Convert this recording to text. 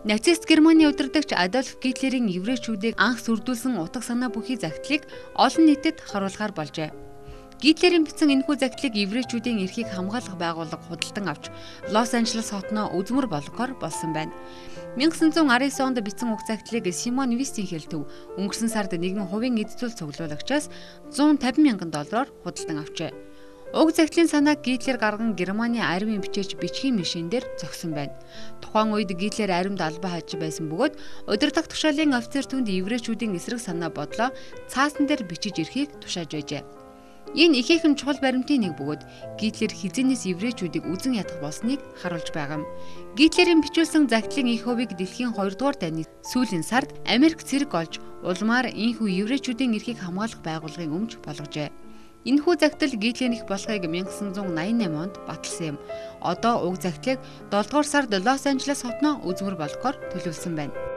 Нацист Германы удирдагч Адольф Гитлерийн еврейчүүдийг анх сүрдүүлсэн утга санаа бүхий загтлыг олон нийтэд харуулахаар болжээ. Гитлерийн бичсэн энэхүү загтлыг еврейчүүдийн эрхийг хамгаалах байгууллага худалдан авч Лос Анжелес хотноо үзмэр болгохоор болсон байна. 1919 онд бичсэн уг загтлыг Симон Вестийн хэлтэв өнгөрсөн сард нэгэн хувийн эд зүйл цуглуулагчаас $150,000 худалдан авчээ. Уг загтлын санааг Гитлер гарган Германы аривын бичээч бичгийн машин дээр зогсон байна. Тухайн үед Гитлер аримд албаа хаж байсан бөгөөд удирдах тушаалын офицер түнд еврейчүүдийн эсрэг санаа бодлоо цаасан дээр бичиж ирэхийг тушааж байжээ. Энэ ихээхэн чухал баримтын нэг бөгөөд Гитлер хизээнээс еврейчүүдийг үзэн ядах болсныг харуулж байгаа юм. Гитлерийн бичүүлсэн загтлын их хувийг дэлхийн 2 дугаар дайны сүүлийн сард Америк цэрэг олж улмаар энэхүү еврейчүүдийн эрхийг хамгаалах байгууллагын өмч болгожээ. Энэхүү загтал Гитлерийн болохыг 1988 онд баталсан юм. Одоо уг загтлыг 7 дугаар сард Лос Анжелес хотноо үзмэр болгохоор төлөвлөсөн байна.